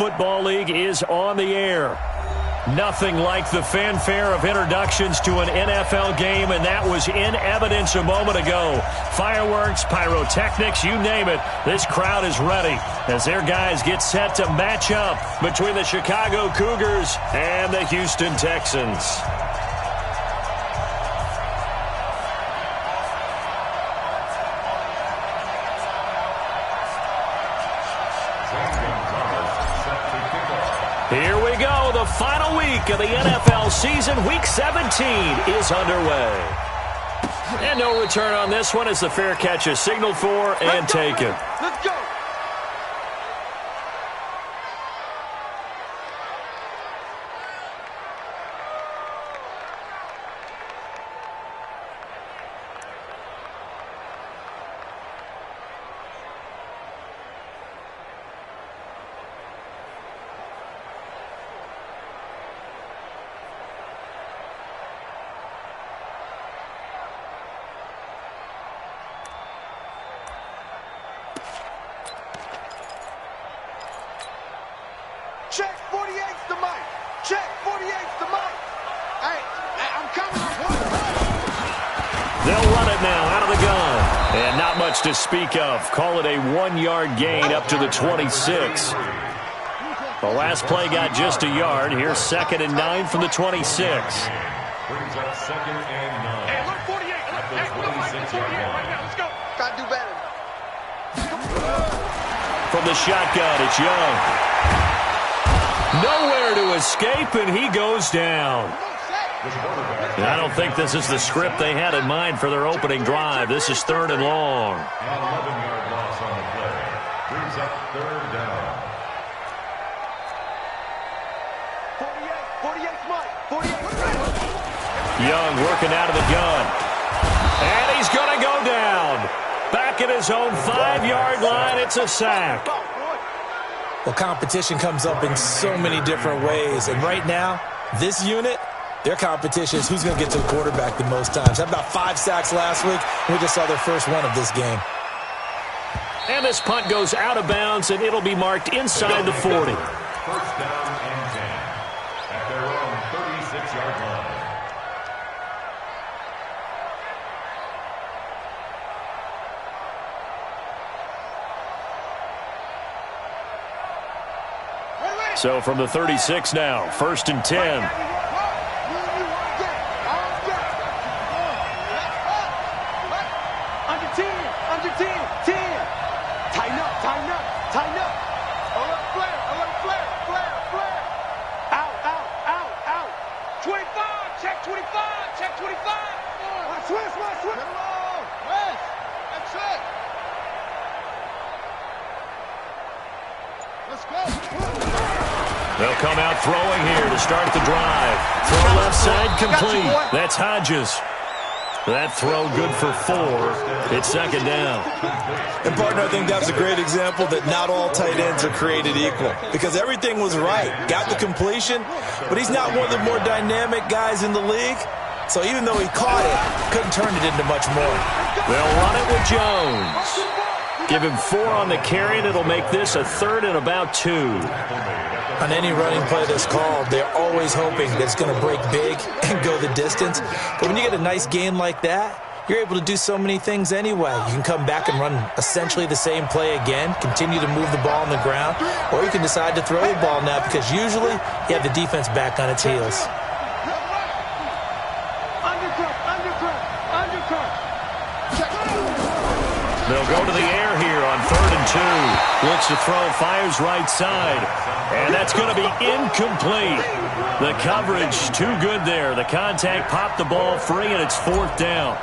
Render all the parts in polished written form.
Football League is on the air. Nothing like the fanfare of introductions to an NFL game, and that was in evidence a moment ago. Fireworks, pyrotechnics, you name it. This crowd is ready as their guys get set to match up between the Chicago Cougars and the Houston Texans. Here we go. The final week of the NFL season. Week 17 is underway. And no return on this one as the fair catch is signaled for and taken. Let's go. Check 48's the mic. Check 48's the mic. Hey, I'm coming. They'll run it now out of the gun. And not much to speak of. Call it a 1-yard gain up to the 26. The last play got just a yard. Here's 2nd and 9 from the 26. Brings up 2nd and 9. Hey, look 48. Hey, look 48 right now. Let's go. Gotta do better. From the shotgun, it's Young. Nowhere to escape, and he goes down. I don't think this is the script they had in mind for their opening drive. This is 3rd and long. An 11-yard loss on the play. Brings up 3rd down. 48's Mike. 48's Young working out of the gun. And he's going to go down. Back at his own 5-yard line, it's a sack. Well, competition comes up in so many different ways. And right now, this unit, their competition is who's going to get to the quarterback the most times. Had about 5 sacks last week. We just saw their first one of this game. And this punt goes out of bounds, and it'll be marked inside the 40. 1st down and 10 at their own 36-yard line. So from the 36 now, 1st and 10. Under 10. Under 10. 10. Tighten up. Tighten up. Tighten up. Alert flare. Alert flare. Flare. Flare. Out. Out. Out. Out. 25. Check 25. Check 25. Switch. Switch. Switch. West. That's it. Let's go. They'll come out throwing here to start the drive. Throw left side complete. That's Hodges. That throw good for 4. It's 2nd down. And, partner, I think that's a great example that not all tight ends are created equal. Because everything was right. Got the completion, but he's not one of the more dynamic guys in the league. So even though he caught it, couldn't turn it into much more. They'll run it with Jones. Give him 4 on the carry, and it'll make this a 3rd and about 2. On any running play that's called, they're always hoping that it's going to break big and go the distance. But when you get a nice gain like that, you're able to do so many things anyway. You can come back and run essentially the same play again, continue to move the ball on the ground, or you can decide to throw the ball now because usually you have the defense back on its heels. They'll go to the air here on 3rd and 2. Looks to throw, fires right side. And that's going to be incomplete. The coverage too good there. The contact popped the ball free, and it's 4th down.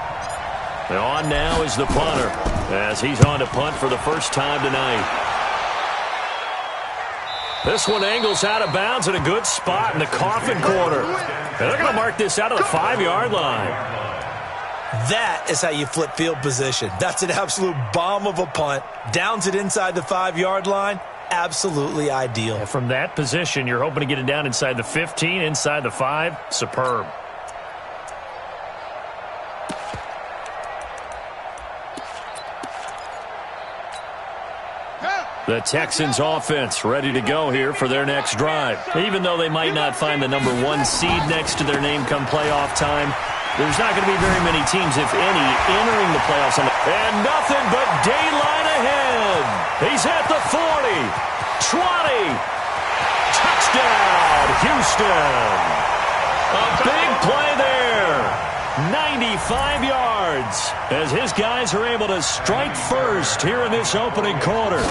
And on now is the punter as he's on to punt for the first time tonight. This one angles out of bounds at a good spot in the coffin corner. And they're going to mark this out of the 5-yard line. That is how you flip field position. That's an absolute bomb of a punt. Downs it inside the 5-yard line. Absolutely ideal. And from that position, you're hoping to get it down inside the 15, inside the 5. Superb. The Texans offense ready to go here for their next drive. Even though they might not find the number 1 seed next to their name come playoff time, there's not going to be very many teams, if any, entering the playoffs. And nothing but daylight ahead. He's at the 40, 20. Touchdown, Houston. A big play there. 95 yards as his guys are able to strike first here in this opening quarter.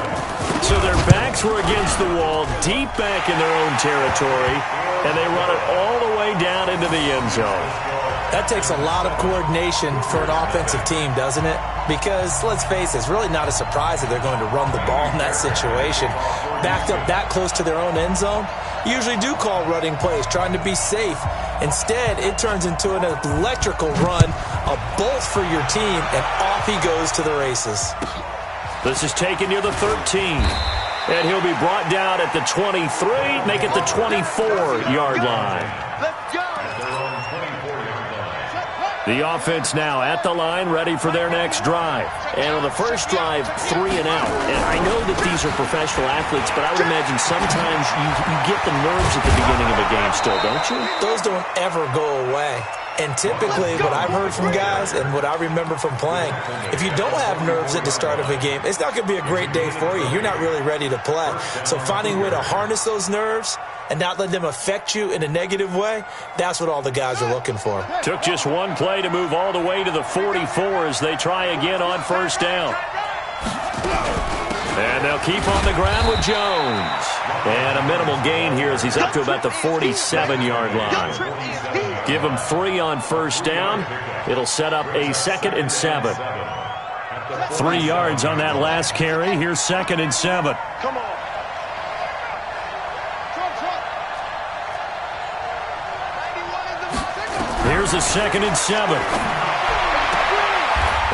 So their backs were against the wall, deep back in their own territory, and they run it all the way down into the end zone. That takes a lot of coordination for an offensive team, doesn't it? Because, let's face it, it's really not a surprise that they're going to run the ball in that situation. Backed up that close to their own end zone, you usually do call running plays, trying to be safe. Instead, it turns into an electrical run, a bolt for your team, and off he goes to the races. This is taken near the 13. And he'll be brought down at the 23, make it the 24-yard line. Let's go. The offense now at the line, ready for their next drive. And on the first drive, 3 and out. And I know that these are professional athletes, but I would imagine sometimes you get the nerves at the beginning of a game still, don't you? Those don't ever go away. And typically, what I've heard from guys and what I remember from playing, if you don't have nerves at the start of a game, it's not going to be a great day for you. You're not really ready to play. So finding a way to harness those nerves and not let them affect you in a negative way, that's what all the guys are looking for. Took just one play to move all the way to the 44 as they try again on first down. And they'll keep on the ground with Jones. And a minimal gain here as he's up to about the 47-yard line. Give him 3 on first down. It'll set up a 2nd and 7. 3 yards on that last carry. Here's 2nd and 7. Come on. Here's a 2nd and 7.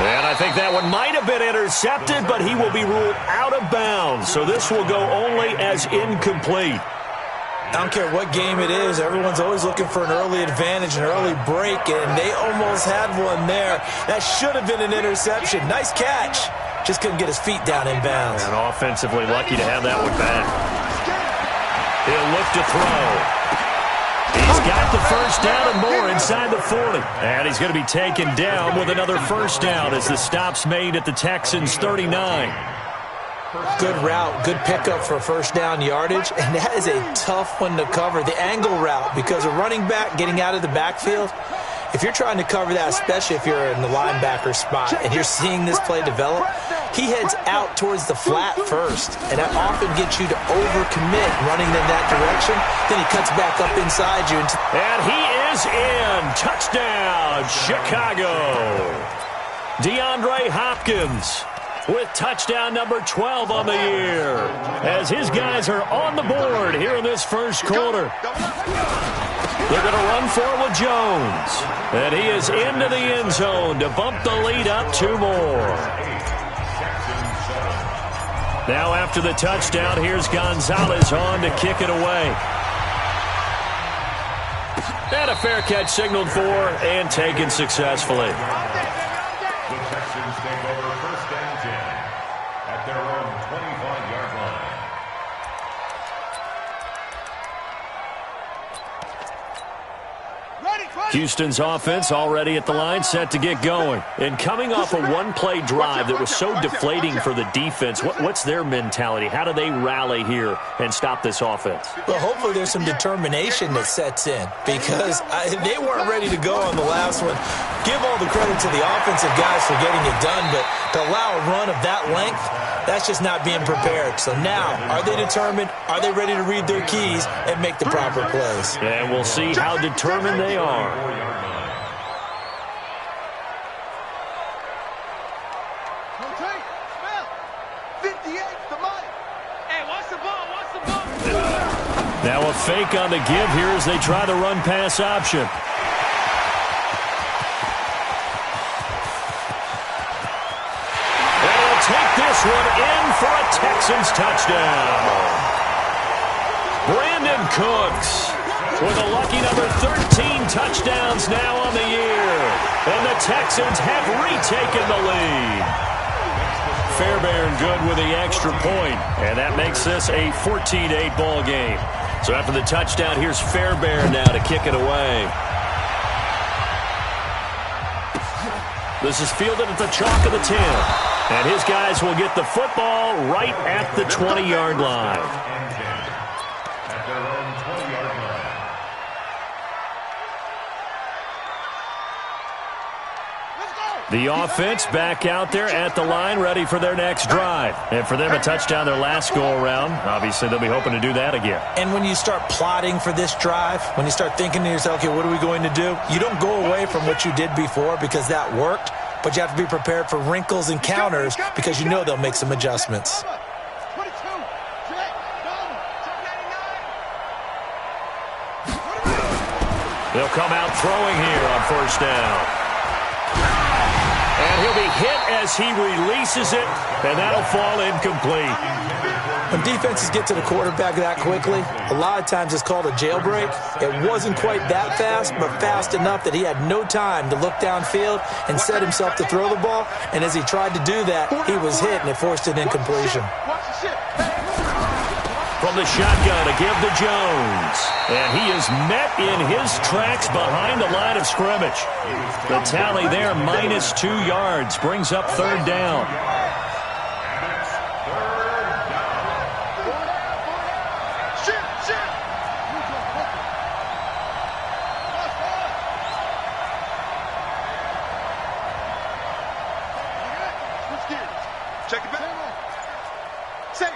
And I think that one might have been intercepted, but he will be ruled out of bounds. So this will go only as incomplete. I don't care what game it is. Everyone's always looking for an early advantage, an early break, and they almost had one there. That should have been an interception. Nice catch. Just couldn't get his feet down in bounds. And offensively lucky to have that one back. He'll look to throw. He's got the first down and more inside the 40. And he's going to be taken down with another first down as the stop's made at the Texans' 39. Good route, good pickup for first down yardage, and that is a tough one to cover. The angle route, because a running back getting out of the backfield, if you're trying to cover that, especially if you're in the linebacker spot and you're seeing this play develop, he heads out towards the flat first, and that often gets you to overcommit running in that direction. Then he cuts back up inside you. And he is in. Touchdown, Chicago. DeAndre Hopkins with touchdown number 12 on the year as his guys are on the board here in this first quarter. They're going to run forward with Jones. And he is into the end zone to bump the lead up 2 more. Now after the touchdown, here's Gonzalez on to kick it away. And a fair catch signaled for and taken successfully. The Texans take over first and 10 at their own 25-yard line. Houston's offense already at the line, set to get going. And coming off a one-play drive that was so deflating for the defense, what's their mentality? How do they rally here and stop this offense? Well, hopefully there's some determination that sets in because they weren't ready to go on the last one. Give all the credit to the offensive guys for getting it done, but to allow a run of that length, that's just not being prepared. So now, are they determined? Are they ready to read their keys and make the proper plays? And we'll see how determined they are. Now a fake on the give here as they try the run-pass option. Take this one in for a Texans touchdown. Brandon Cooks with a lucky number 13 touchdowns now on the year. And the Texans have retaken the lead. Fairbairn good with the extra point, and that makes this a 14-8 ball game. So after the touchdown, here's Fairbairn now to kick it away. This is fielded at the chalk of the 10. And his guys will get the football right at the 20-yard line. At their own 20-yard line. The offense back out there at the line, ready for their next drive. And for them, a touchdown their last go-around. Obviously, they'll be hoping to do that again. And when you start plotting for this drive, when you start thinking to yourself, okay, what are we going to do? You don't go away from what you did before because that worked, but you have to be prepared for wrinkles and counters because you know they'll make some adjustments. They'll come out throwing here on first down. And he'll be hit as he releases it, and that'll fall incomplete. When defenses get to the quarterback that quickly, a lot of times it's called a jailbreak. It wasn't quite that fast, but fast enough that he had no time to look downfield and set himself to throw the ball. And as he tried to do that, he was hit, and it forced an incompletion. From the shotgun to give to Jones. And he is met in his tracks behind the line of scrimmage. The tally there, -2 yards, brings up third down. Check it back. Say it.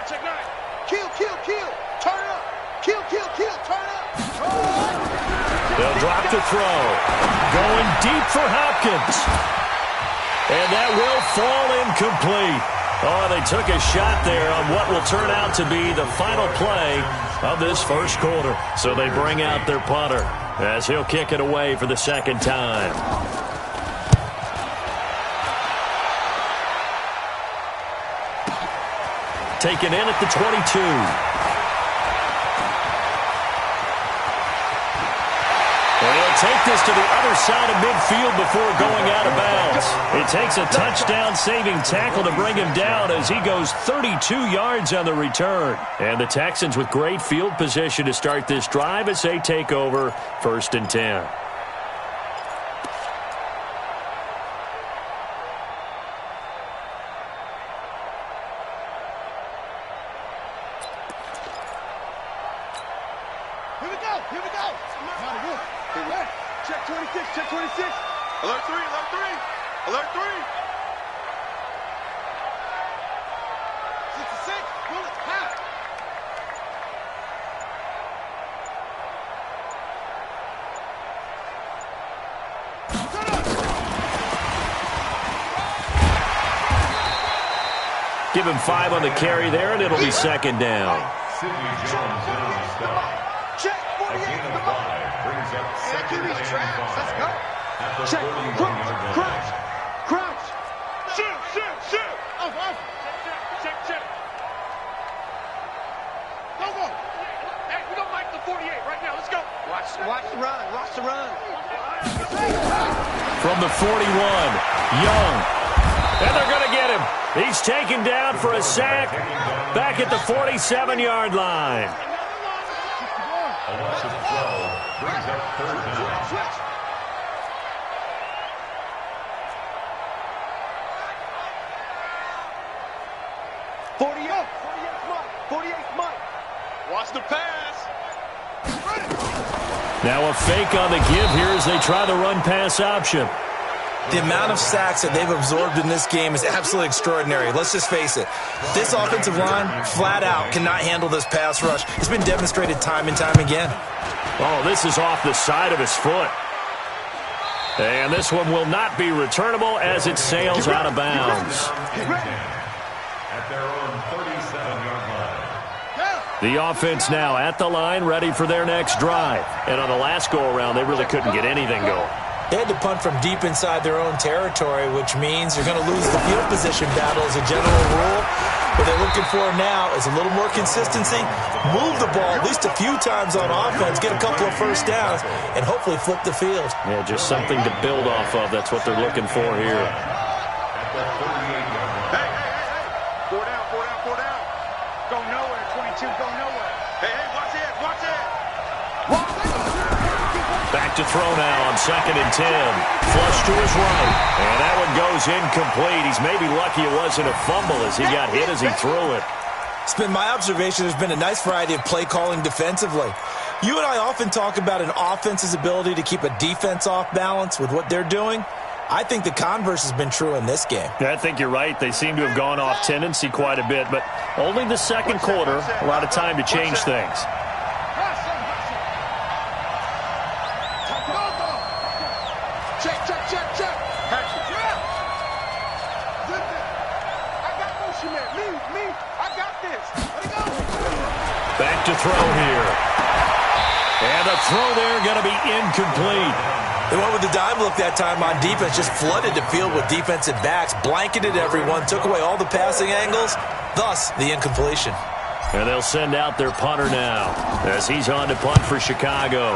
Check nine. Kill. Turn up. Kill. Turn up. They'll drop the throw. Going deep for Hopkins. And that will fall incomplete. Oh, they took a shot there on what will turn out to be the final play of this first quarter. So they bring out their punter as he'll kick it away for the second time. Taken in at the 22. And he'll take this to the other side of midfield before going out of bounds. It takes a touchdown-saving tackle to bring him down as he goes 32 yards on the return. And the Texans with great field position to start this drive as they take over 1st and 10. Check 26. Alert 3. Alert 3. 66. Bullets, half. Give him 5 on the carry there, and it'll be second down. Sidney Jones in on the stop. Check 48. A gain of 5 brings up second and 5. Let's go. At the Check. 41-yard line. Crouch. Shoot. Off. Check. Go. Hey, we don't like the 48 right now. Let's go. Watch the run. From the 41, Young. And they're going to get him. He's taken down for a sack back at the 47-yard line. A loss of 12 brings up third down. Switch. 48's Mike. Watch the pass. Now a fake on the give here as they try the run-pass option. The amount of sacks that they've absorbed in this game is absolutely extraordinary. Let's just face it. This offensive line, flat out, cannot handle this pass rush. It's been demonstrated time and time again. Oh, this is off the side of his foot. And this one will not be returnable as it sails out of bounds. At their own 37-yard line. The offense now at the line, ready for their next drive. And on the last go-around, they really couldn't get anything going. They had to punt from deep inside their own territory, which means you're going to lose the field position battle as a general rule. What they're looking for now is a little more consistency, move the ball at least a few times on offense, get a couple of first downs, and hopefully flip the field. Yeah, just something to build off of. That's what they're looking for here. At the 38-yard line. Hey, hey, hey, hey. Four down, four down, four down. Go nowhere, 22, go nowhere. Hey, hey, watch it, watch it. Back to throw now on 2nd and 10. Flush to his right. And that one goes incomplete. He's maybe lucky it wasn't a fumble as he got hit as he threw it. It's been my observation there's been a nice variety of play calling defensively. You and I often talk about an offense's ability to keep a defense off balance with what they're doing. I think the converse has been true in this game. Yeah, I think you're right. They seem to have gone off tendency quite a bit, but only the second quarter, a lot of time to change things. Check, check, check, check. I got motion man. Me. I got this. Let it go. Back to throw here. And a throw there going to be incomplete. They went with the dime look that time on defense, just flooded the field with defensive backs, blanketed everyone, took away all the passing angles, thus the incompletion. And they'll send out their punter now as he's on to punt for Chicago.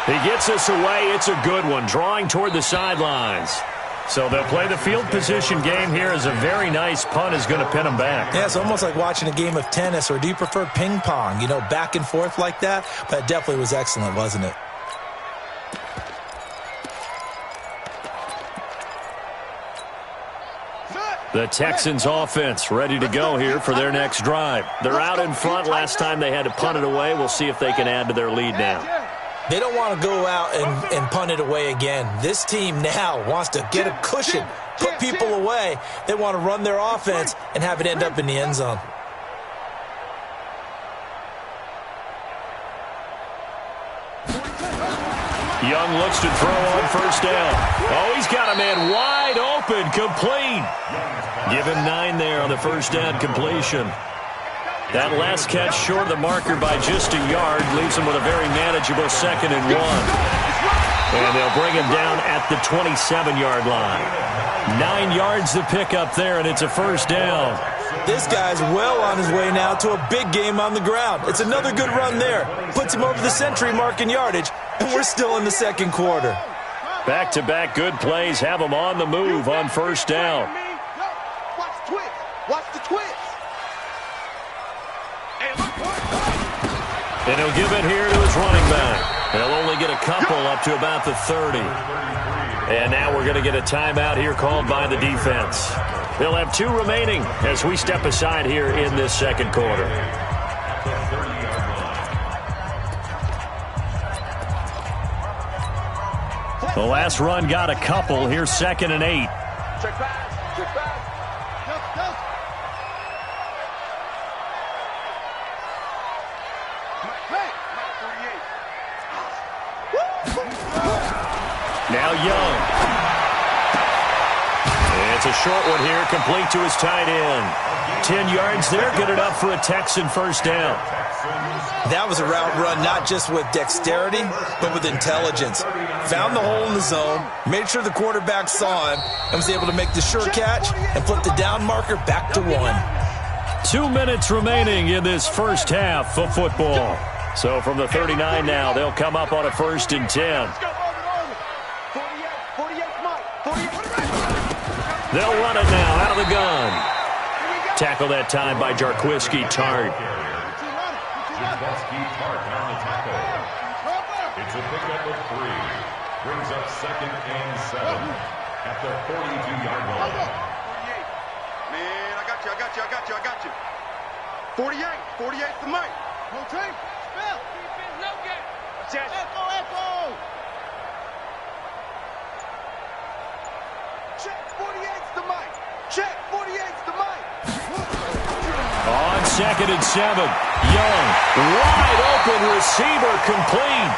He gets us away. It's a good one, drawing toward the sidelines. So they'll play the field position game here as a very nice punt is going to pin them back. Yeah, it's almost like watching a game of tennis, or do you prefer ping pong? You know, back and forth like that? But it definitely was excellent, wasn't it? The Texans offense ready to go here for their next drive. They're out in front. Last time they had to punt it away. We'll see if they can add to their lead now. They don't want to go out and punt it away again. This team now wants to get a cushion, put people away. They want to run their offense and have it end up in the end zone. Young looks to throw on first down. Oh, he's got a man wide open, complete. Give him 9 there on the first down completion. That last catch short of the marker by just a yard leaves him with a very manageable 2nd and 1. And they'll bring him down at the 27-yard line. 9 yards to pick up there, and it's a first down. This guy's well on his way now to a big game on the ground. It's another good run there. Puts him over the century mark in yardage, and we're still in the second quarter. Back-to-back good plays have him on the move on first down. Watch the twist. Watch the twist. And he'll give it here to his running back. They'll only get a couple up to about the 30. And now we're going to get a timeout here called by the defense. They'll have 2 remaining as we step aside here in this second quarter. The last run got a couple. Here's 2nd and 8. Check back. Check back. Now Young. It's a short one here, complete to his tight end. 10 yards there, good enough for a Texan first down. That was a route run not just with dexterity, but with intelligence. Found the hole in the zone, made sure the quarterback saw him, and was able to make the sure catch and flip the down marker back to 1. 2 minutes remaining in this first half of football. So from the 39 now, they'll come up on a 1st and 10. They'll run it now out of the gun. Tackle that time by Jarquiski Tart. Jarquiski Tart on the tackle. It's a pickup of 3. Brings up 2nd and 7 at the 42-yard line. 48. Man, I got you. 48. 48's the mic. No team. Spell. Defense, no game. Echo. Check, 48's the mic. Check, 48's the mic. On 2nd and 7. Young, wide open receiver, complete.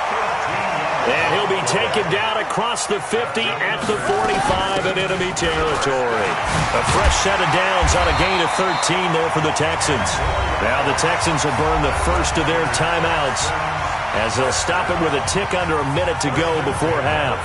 And he'll be taken down across the 50 at the 45 in enemy territory. A fresh set of downs on a gain of 13 there for the Texans. Now the Texans will burn the first of their timeouts as they'll stop it with a tick under a minute to go before half.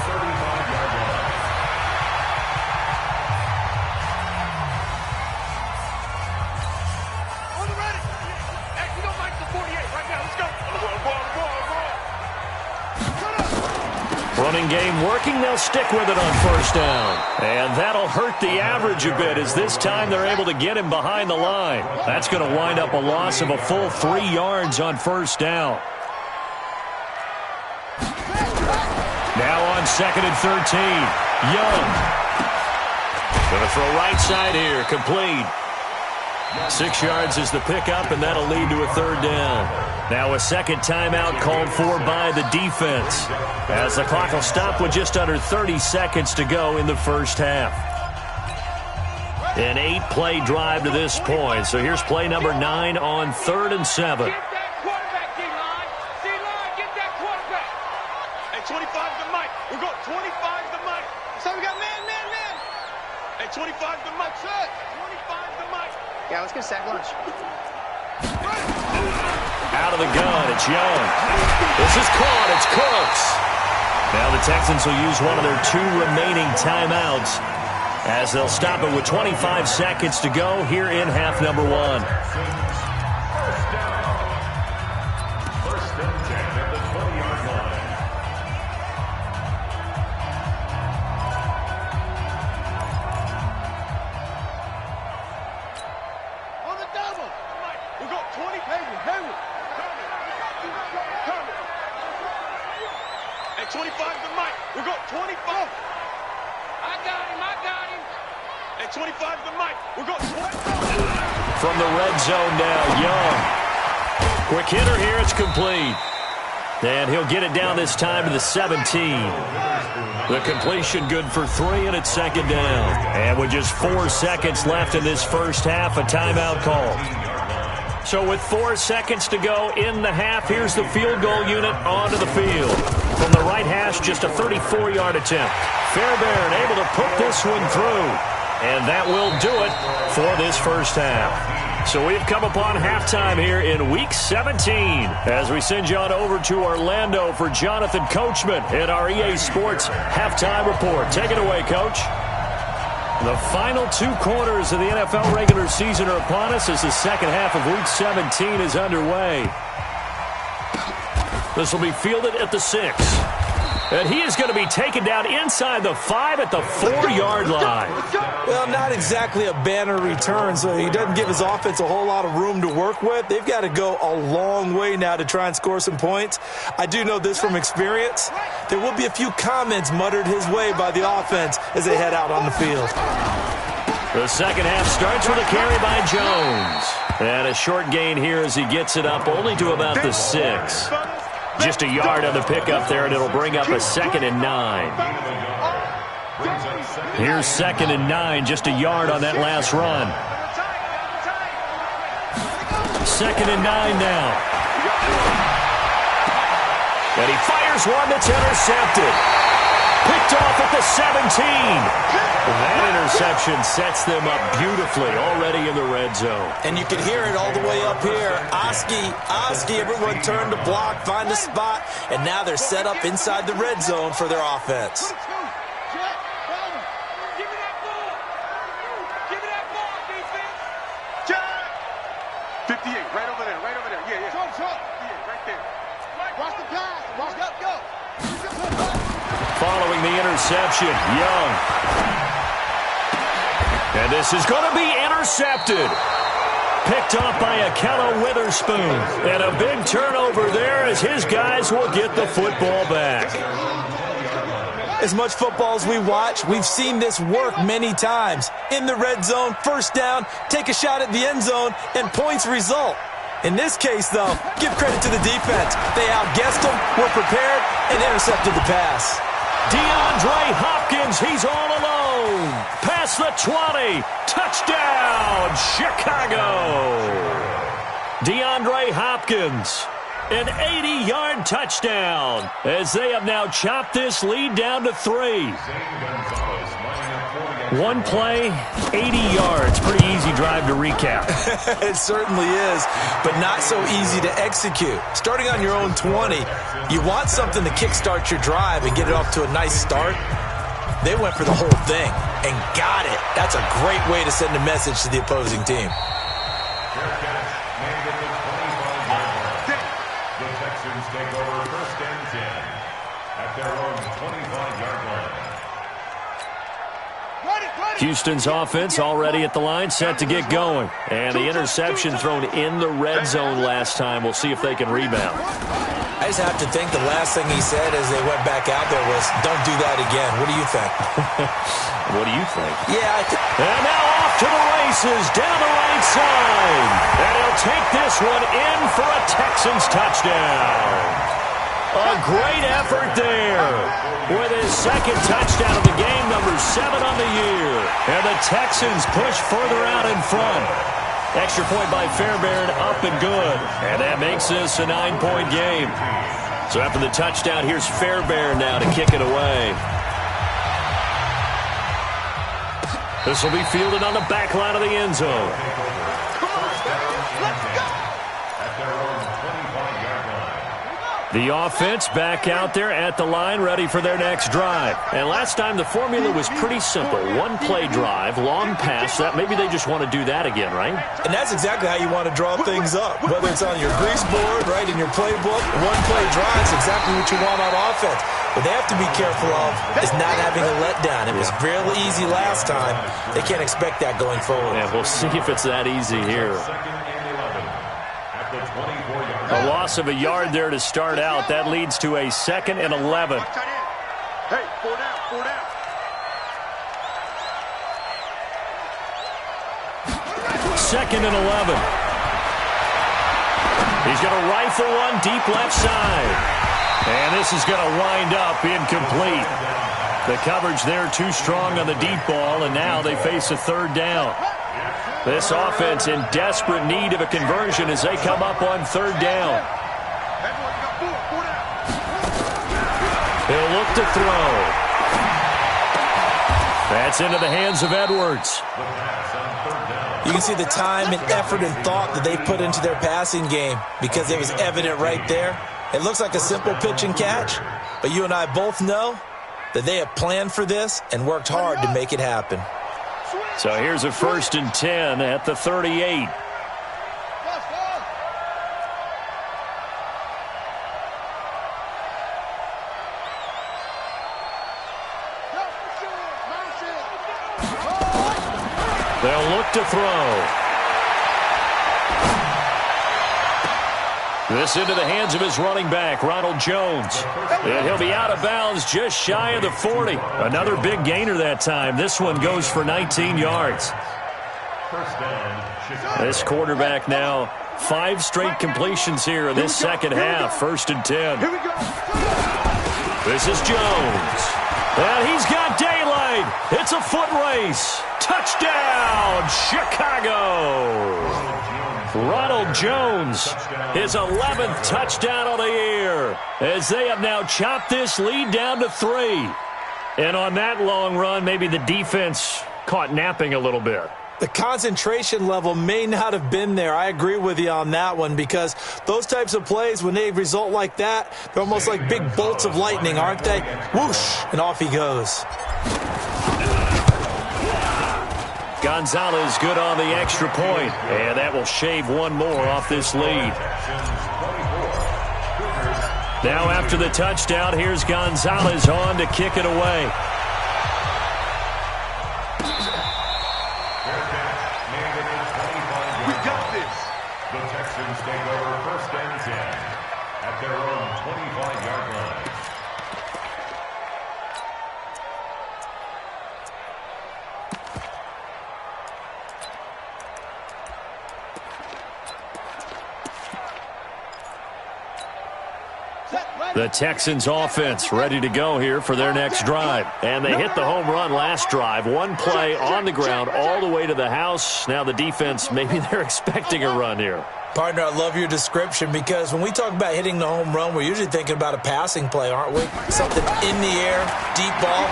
Running game working. They'll stick with it on first down. And that'll hurt the average a bit as this time they're able to get him behind the line. That's going to wind up a loss of a full 3 yards on first down. Now on 2nd and 13. Young. Going to throw right side here. Complete. 6 yards is the pickup, and that'll lead to a 3rd down. Now a second timeout called for by the defense, as the clock will stop with just under 30 seconds to go in the first half. An 8-play drive to this point. So here's play number 9 on 3rd and 7. Get that quarterback, D-line. D-line, get that quarterback. Hey, 25 to Mike. We'll go 25 to Mike. So we got man. Hey, 25 to Mike. 25 to Mike. Yeah, let's get sack lunch. Out of the gun, it's Young. This is caught, it's Cooks. Now the Texans will use one of their 2 remaining timeouts as they'll stop it with 25 seconds to go here in half number 1. First and 10 at the 20-yard line. On the double. We'll go 20. Hayward. Hey, 25 to Mike. We'll go 25. I got him. Hey, 25 to Mike. We'll go 25. From the red zone now, Young. Quick hitter here, it's complete. And he'll get it down this time to the 17. The completion good for 3, and it's 2nd down. And with just 4 seconds left in this first half, a timeout call. So with 4 seconds to go in the half, here's the field goal unit onto the field. From the right hash, just a 34-yard attempt. Fairbairn able to put this one through. And that will do it for this first half. So we've come upon halftime here in Week 17 as we send you on over to Orlando for Jonathan Coachman in our EA Sports Halftime Report. Take it away, Coach. The final 2 quarters of the NFL regular season are upon us as the second half of Week 17 is underway. This will be fielded at the 6. And he is going to be taken down inside the 5 at the 4-yard line. Well, not exactly a banner return, so he doesn't give his offense a whole lot of room to work with. They've got to go a long way now to try and score some points. I do know this from experience. There will be a few comments muttered his way by the offense as they head out on the field. The second half starts with a carry by Jones. And a short gain here as he gets it up only to about the 6. Just a yard on the pickup there, and it'll bring up a 2nd and 9. Here's 2nd and 9, just a yard on that last run. 2nd and 9 now. And he fires one that's intercepted. Picked off at the 17. That interception sets them up beautifully already in the red zone. And you can hear it all the way up here. Oski, everyone turned to block, find a spot, and now they're set up inside the red zone for their offense. Give me that ball. Give me that ball, defense. Jack. 58, right over there. Yeah. Short. Yeah, right there. Watch the pass. Go. Following the interception, Young. And this is going to be intercepted. Picked off by Akello Witherspoon. And a big turnover there as his guys will get the football back. As much football as we watch, we've seen this work many times. In the red zone, first down, take a shot at the end zone, and points result. In this case, though, give credit to the defense. They outguessed them, were prepared, and intercepted the pass. DeAndre Hopkins, he's all alone. Past the 20. Touchdown, Chicago. DeAndre Hopkins, an 80-yard touchdown as they have now chopped this lead down to 3. One play, 80 yards. Pretty easy drive to recap. It certainly is, but not so easy to execute. Starting on your own 20, you want something to kickstart your drive and get it off to a nice start. They went for the whole thing and got it. That's a great way to send a message to the opposing team. The Texans take over first and 10. at their own 25-yard line. Houston's offense already at the line, set to get going. And the interception thrown in the red zone last time. We'll see if they can rebound. I just have to think the last thing he said as they went back out there was, don't do that again. What do you think? What do you think? Yeah, and now off to the races down the right side. And he'll take this one in for a Texans touchdown. A great effort there with his second touchdown of the game, number 7 on the year. And the Texans push further out in front. Extra point by Fairbairn, up and good. And that makes this a 9-point game. So after the touchdown, here's Fairbairn now to kick it away. This will be fielded on the back line of the end zone. The offense back out there at the line, ready for their next drive. And last time the formula was pretty simple. One-play drive, long pass. That maybe they just want to do that again, right? And that's exactly how you want to draw things up. Whether it's on your grease board, right, in your playbook, one-play drive is exactly what you want on offense. What they have to be careful of is not having a letdown. It was real easy last time. They can't expect that going forward. Yeah, we'll see if it's that easy here. A loss of a yard there to start out. That leads to a 2nd and 11. Hey, 4 down, 4 down. Second and 11. He's going to rifle one deep left side. And this is going to wind up incomplete. The coverage there too strong on the deep ball, and now they face a 3rd down. This offense in desperate need of a conversion as they come up on 3rd down. He'll look to throw. That's into the hands of Edwards. You can see the time and effort and thought that they put into their passing game because it was evident right there. It looks like a simple pitch and catch, but you and I both know that they have planned for this and worked hard to make it happen. So here's a 1st and 10 at the 38. They'll look to throw. This into the hands of his running back, Ronald Jones. And he'll be out of bounds just shy of the 40. Another big gainer that time. This one goes for 19 yards. This quarterback now 5 straight completions here in this second half. 1st and 10. This is Jones. And he's got daylight. It's a foot race. Touchdown, Chicago. Ronald Jones, his 11th touchdown of the year, as they have now chopped this lead down to 3. And on that long run, maybe the defense caught napping a little bit. The concentration level may not have been there. I agree with you on that one because those types of plays, when they result like that, they're almost like big bolts of lightning, aren't they? Whoosh, and off he goes. Gonzalez good on the extra point, and that will shave one more off this lead. Now after the touchdown, here's Gonzalez on to kick it away. We got this. The Texans take over 1st and 10 at their own 25-yard line. The Texans offense ready to go here for their next drive. And they hit the home run last drive. One play on the ground all the way to the house. Now the defense, maybe they're expecting a run here. Partner, I love your description because when we talk about hitting the home run, we're usually thinking about a passing play, aren't we? Something in the air, deep ball.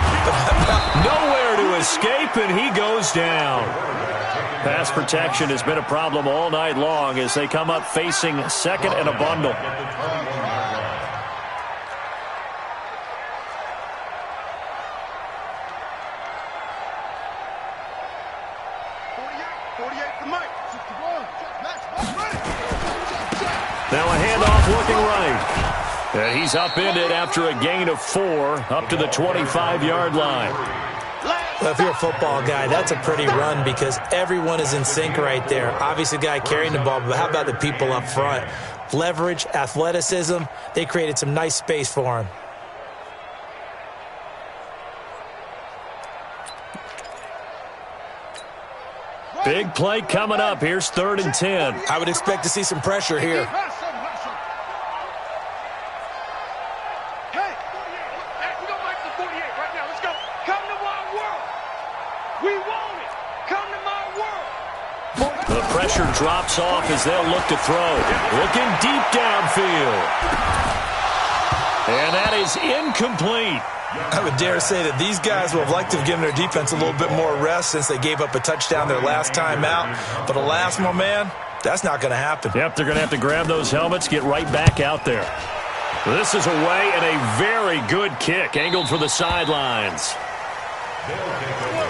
Nowhere to escape, and he goes down. Pass protection has been a problem all night long as they come up facing 2nd and a bundle. Now a handoff looking right. And he's upended after a gain of 4 up to the 25-yard line. Well, if you're a football guy, that's a pretty run because everyone is in sync right there. Obviously, the guy carrying the ball, but how about the people up front? Leverage, athleticism, they created some nice space for him. Big play coming up. Here's 3rd and 10. I would expect to see some pressure here. Hey, we don't like the 48 right now. Let's go. Come to my world. We want it. Come to my world. The pressure drops off as they'll look to throw. Looking deep downfield. And that is incomplete. I would dare say that these guys will have liked to have given their defense a little bit more rest since they gave up a touchdown their last time out. But alas, my man, that's not going to happen. Yep, they're going to have to grab those helmets, get right back out there. This is away and a very good kick, angled for the sidelines. They'll take over.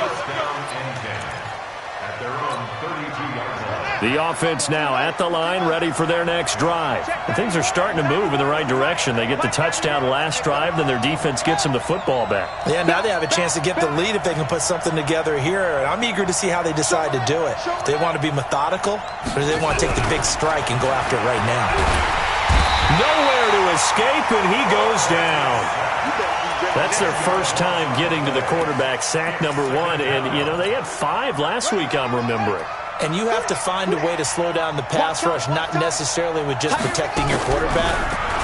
First down and 10 at their own 32-yard line. The offense now at the line, ready for their next drive. And things are starting to move in the right direction. They get the touchdown last drive, then their defense gets them the football back. Yeah, now they have a chance to get the lead if they can put something together here. And I'm eager to see how they decide to do it. Do they want to be methodical, or do they want to take the big strike and go after it right now? Nowhere to escape, and he goes down. That's their first time getting to the quarterback, sack number 1. And, you know, they had 5 last week, I'm remembering. And you have to find a way to slow down the pass rush, not necessarily with just protecting your quarterback,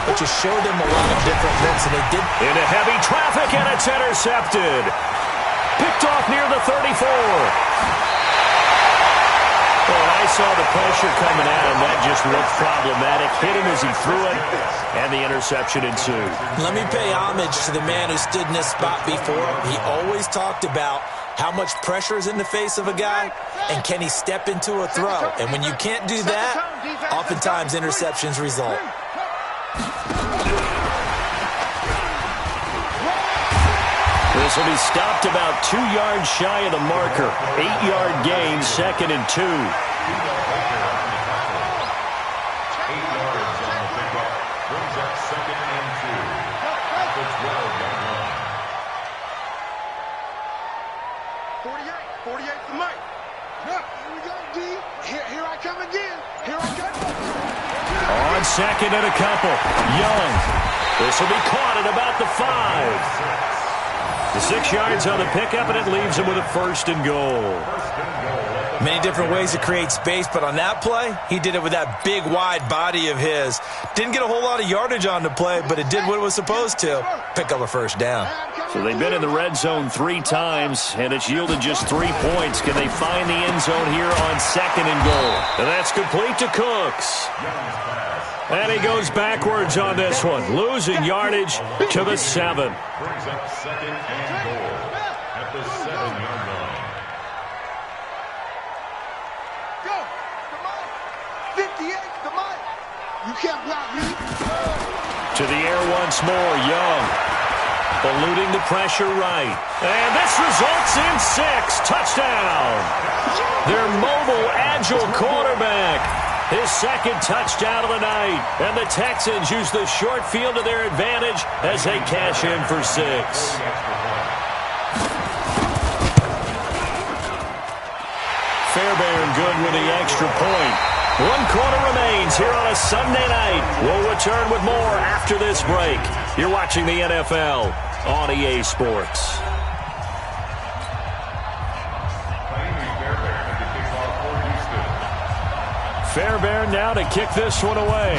but just show them a lot of different looks, and they did. Into heavy traffic, and it's intercepted. Picked off near the 34. Well, I saw the pressure coming at him. That just looked problematic. Hit him as he threw it, and the interception ensued. Let me pay homage to the man who stood in this spot before. He always talked about how much pressure is in the face of a guy, and can he step into a throw? And when you can't do that, oftentimes interceptions result. This will be stopped about 2 yards shy of the marker. 8-yard gain, 2nd and 2. 8 yards on the pickup. Brings up 2nd and 2 at the 12-yard line. 48 for Mike. Here we go, D. Here I come again. Here I come. On 2nd and a couple. Young. This will be caught at about the 5. The 6 yards on the pickup, and it leaves him with a 1st and goal. Many different ways to create space, but on that play, he did it with that big, wide body of his. Didn't get a whole lot of yardage on the play, but it did what it was supposed to. Pick up a 1st down. So they've been in the red zone 3 times, and it's yielded just 3 points. Can they find the end zone here on 2nd and goal? And that's complete to Cooks. And he goes backwards on this one, losing yardage to the 7. Brings up 2nd and goal at the 7-yard line. Go. Come on. 58 to Mike. You can't block me. To the air once more, Young. Eluding the pressure right. And this results in 6. Touchdown. Their mobile, agile quarterback. His 2nd touchdown of the night. And the Texans use the short field to their advantage as they cash in for 6. Fairbairn good with the extra point. 1 quarter remains here on a Sunday night. We'll return with more after this break. You're watching the NFL on EA Sports. Fairbairn now to kick this one away.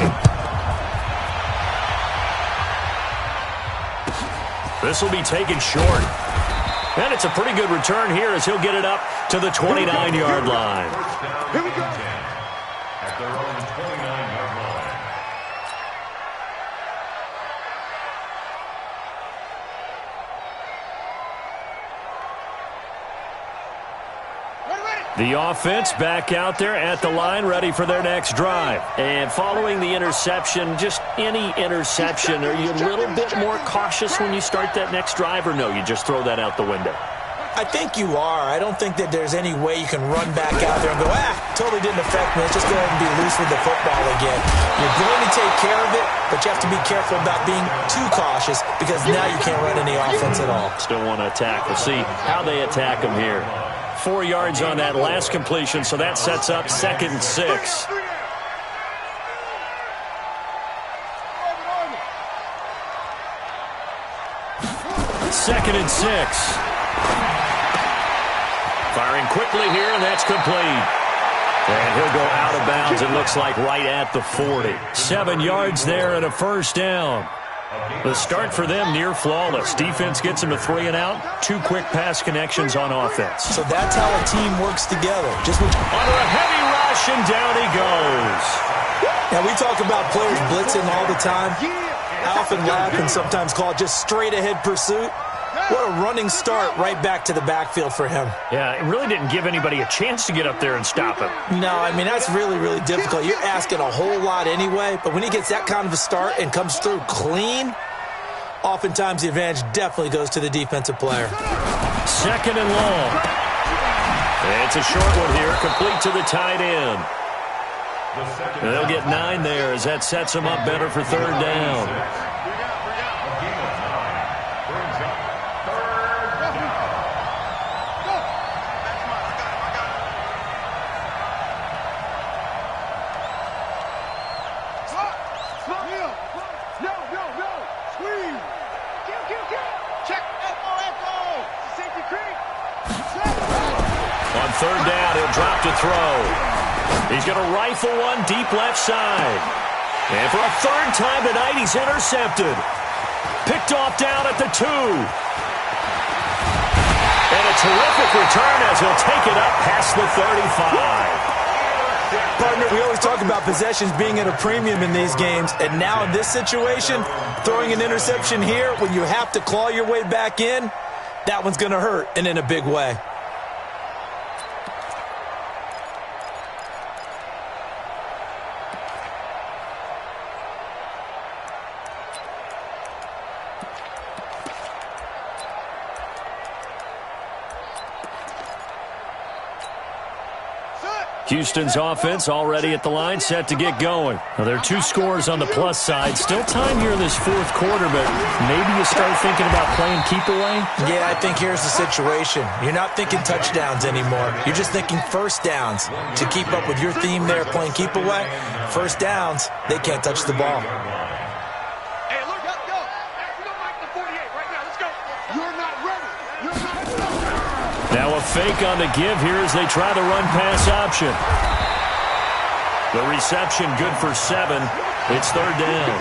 This will be taken short. And it's a pretty good return here as he'll get it up to the 29-yard line. Here we go. At their own 29-yard line. The offense back out there at the line, ready for their next drive. And following the interception, just any interception, are you a little bit more cautious when you start that next drive, or no, you just throw that out the window? I think you are. I don't think that there's any way you can run back out there and go, totally didn't affect me. Let's just go ahead and be loose with the football again. You're going to take care of it, but you have to be careful about being too cautious because now you can't run any offense at all. Still want to attack. We'll see how they attack him here. 4 yards on that last completion, so that sets up 2nd and 6. Second and 6. Firing quickly here, and that's complete. And he'll go out of bounds, it looks like right at the 40. 7 yards there and a first down. The start for them near flawless. Defense gets them a 3 and out. 2 quick pass connections on offense. So that's how a team works together. Under a heavy rush, and down he goes. Now, we talk about players blitzing all the time. I often laugh and sometimes call it just straight-ahead pursuit. What a running start right back to the backfield for him. Yeah, it really didn't give anybody a chance to get up there and stop him. No, I mean, that's really, really difficult. You're asking a whole lot anyway, but when he gets that kind of a start and comes through clean, oftentimes the advantage definitely goes to the defensive player. 2nd and long. It's a short one here, complete to the tight end. And they'll get 9 there as that sets them up better for 3rd down. On 3rd down, he'll drop to throw. He's going to rifle one deep left side. And for a 3rd time tonight, he's intercepted. Picked off down at the 2. And a terrific return as he'll take it up past the 35. Partner, we always talk about possessions being at a premium in these games, and now in this situation, throwing an interception here when you have to claw your way back in, that one's going to hurt, and in a big way. Houston's offense already at the line, set to get going. Now, there are 2 scores on the plus side. Still time here in this 4th quarter, but maybe you start thinking about playing keep away? Yeah, I think here's the situation. You're not thinking touchdowns anymore. You're just thinking first downs. To keep up with your theme there, playing keep away, first downs, they can't touch the ball. Hey, look, let's go. You don't like the 48 right now. Let's go. You're not ready. You're not ready. Now a fake on the give here as they try the run-pass option. The reception good for 7. It's 3rd down.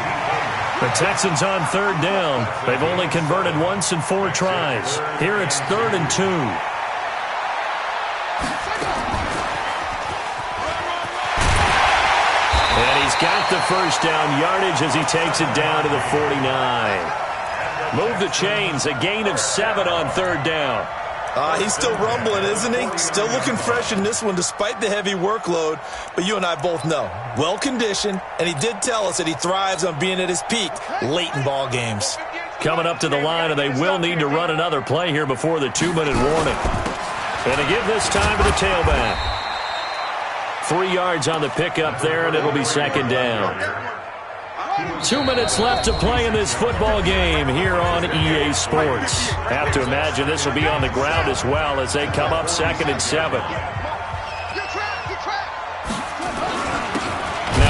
The Texans on 3rd down. They've only converted once in 4 tries. Here it's 3rd and 2. And he's got the first down yardage as he takes it down to the 49. Move the chains, a gain of 7 on 3rd down. He's still rumbling, isn't he? Still looking fresh in this one despite the heavy workload. But you and I both know, well-conditioned, and he did tell us that he thrives on being at his peak late in ball games. Coming up to the line, and they will need to run another play here before the 2-minute warning. And to give this time to the tailback. 3 yards on the pickup there, and it'll be 2nd down. 2 minutes left to play in this football game here on EA Sports. Have to imagine this will be on the ground as well as they come up 2nd and 7. Now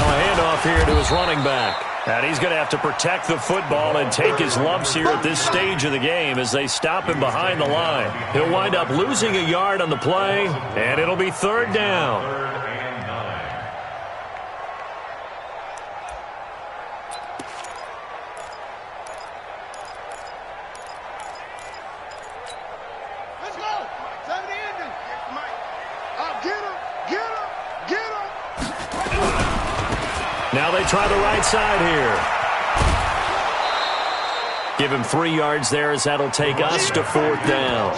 a handoff here to his running back. And he's going to have to protect the football and take his lumps here at this stage of the game as they stop him behind the line. He'll wind up losing a yard on the play, and it'll be 3rd down. Now they try the right side here. Give him 3 yards there as that'll take us to 4th down.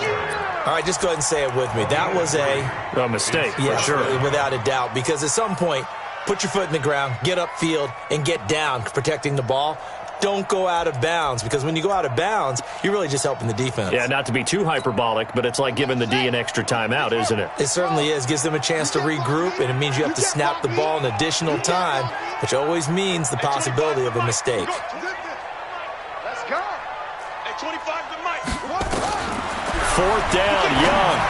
All right, just go ahead and say it with me. That was a mistake, yes, for sure. Without a doubt, because at some point, put your foot in the ground, get upfield, and get down protecting the ball. don't go out of bounds, because when you go out of bounds, you're really just helping the defense. Yeah, not to be too hyperbolic, but it's like giving the D an extra timeout, isn't it? It certainly is. Gives them a chance to regroup, and it means you have to snap the ball an additional time, which always means the possibility of a mistake. Let's go. Hey, 25 to Mike. 4th down, Young.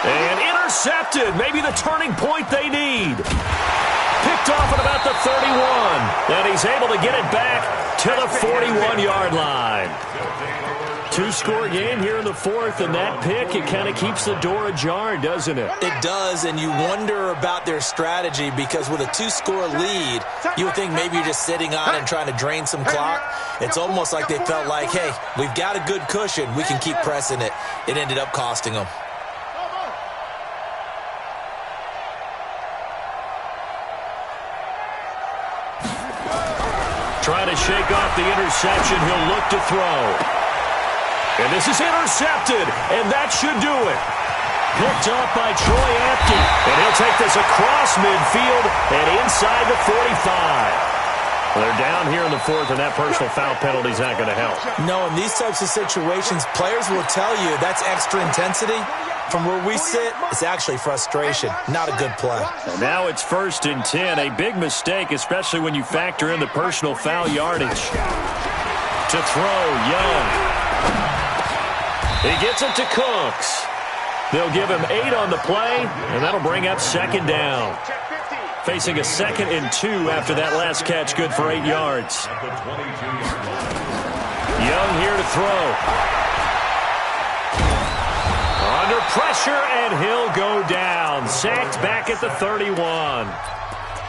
And intercepted. Maybe the turning point they need. Picked off at about the 31. And he's able to get it back to the 41-yard line. 2-score game here in the 4th, and that pick, it kind of keeps the door ajar, doesn't it? It does, and you wonder about their strategy, because with a 2-score lead, you would think maybe you're just sitting on it and trying to drain some clock. It's almost like they felt like, hey, we've got a good cushion. We can keep pressing it. It ended up costing them. Trying to shake off the interception. He'll look to throw. And this is intercepted, and that should do it. Picked off by Troy Apke, and he'll take this across midfield and inside the 45. Well, they're down here in the 4th, and that personal foul penalty is not going to help. No, in these types of situations, players will tell you that's extra intensity. From where we sit, it's actually frustration, not a good play. And now it's 1st and 10, a big mistake, especially when you factor in the personal foul yardage. To throw, Young. He gets it to Cooks. They'll give him 8 on the play, and that'll bring up 2nd down. Facing a 2nd and 2 after that last catch, good for 8 yards. Young here to throw. Under pressure, and he'll go down. Sacked back at the 31.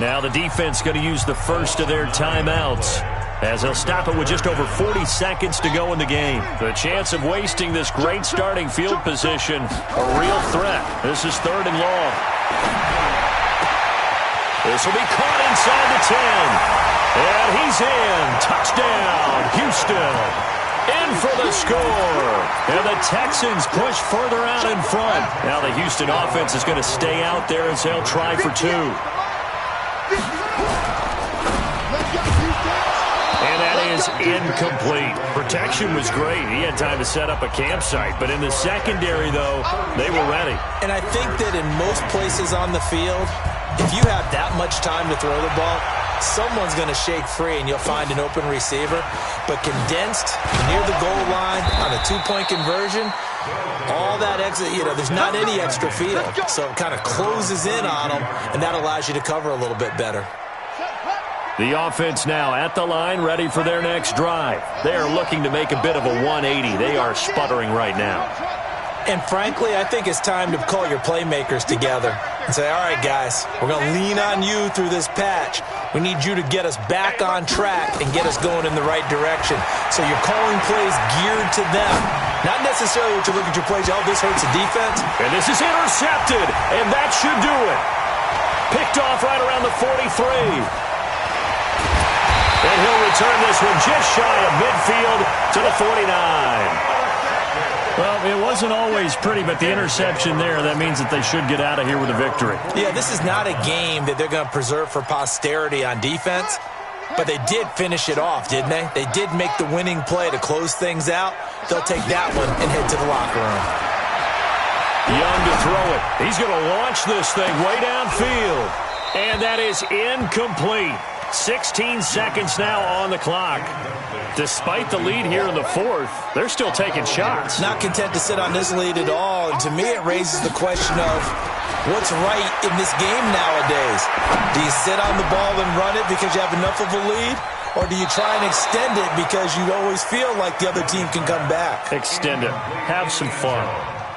Now the defense going to use the first of their timeouts, as they'll stop it with just over 40 seconds to go in the game. The chance of wasting this great starting field position, a real threat. This is 3rd and long. This will be caught inside the 10. And he's in. Touchdown, Houston. In for the score. And the Texans push further out in front. Now the Houston offense is going to stay out there as they'll try for 2. And that is incomplete. Protection was great. He had time to set up a campsite. But in the secondary, though, they were ready. And I think that in most places on the field, if you have that much time to throw the ball, someone's going to shake free and you'll find an open receiver. But condensed near the goal line on a 2-point conversion, all that exit, there's not any extra field. So it kind of closes in on them, and that allows you to cover a little bit better. The offense now at the line, ready for their next drive. They are looking to make a bit of a 180. They are sputtering right now. And frankly, I think it's time to call your playmakers together and say, all right, guys, we're going to lean on you through this patch. We need you to get us back on track and get us going in the right direction. So you're calling plays geared to them. Not necessarily what you look at your plays, oh, this hurts the defense. And this is intercepted, and that should do it. Picked off right around the 43. And he'll return this one just shy of midfield to the 49. Well, it wasn't always pretty, but the interception there, that means that they should get out of here with a victory. Yeah, this is not a game that they're going to preserve for posterity on defense, but they did finish it off, didn't they? They did make the winning play to close things out. They'll take that one and head to the locker room. Young to throw it. He's going to launch this thing way downfield. And that is incomplete. 16 seconds now on the clock. Despite the lead here in the 4th, they're still taking shots. Not content to sit on this lead at all. And to me, it raises the question of what's right in this game nowadays. Do you sit on the ball and run it because you have enough of a lead? Or do you try and extend it because you always feel like the other team can come back? Extend it. Have some fun.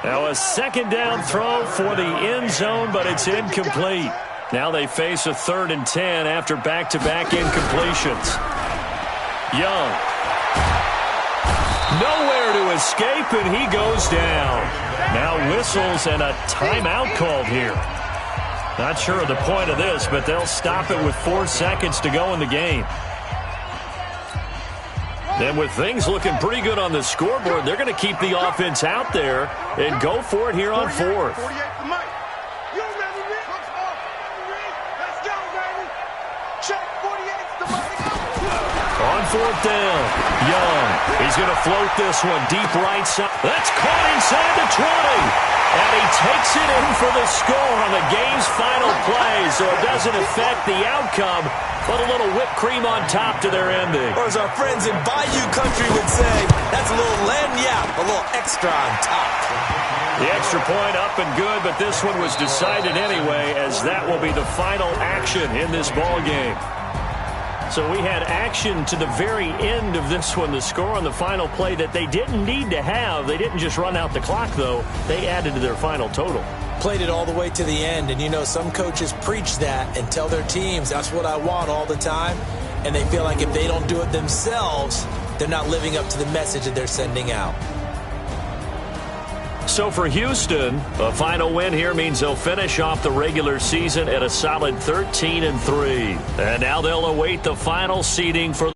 Now a 2nd down throw for the end zone, but it's incomplete. Now they face a 3rd and 10 after back-to-back incompletions. Young. Nowhere to escape, and he goes down. Now whistles and a timeout called here. Not sure of the point of this, but they'll stop it with 4 seconds to go in the game. And with things looking pretty good on the scoreboard, they're going to keep the offense out there and go for it here on 4th. On fourth down, Young. He's going to float this one deep right side. That's caught inside the 20. And he takes it in for the score on the game's final play, so it doesn't affect the outcome, but a little whipped cream on top to their ending. Or as our friends in Bayou Country would say, that's a little lagniappe, a little extra on top. The extra point up and good, but this one was decided anyway, as that will be the final action in this ball game. So we had action to the very end of this one, the score on the final play that they didn't need to have. They didn't just run out the clock, though. They added to their final total. Played it all the way to the end, and you know some coaches preach that and tell their teams, that's what I want all the time, and they feel like if they don't do it themselves, they're not living up to the message that they're sending out. So for Houston, a final win here means they'll finish off the regular season at a solid 13-3. And now they'll await the final seeding for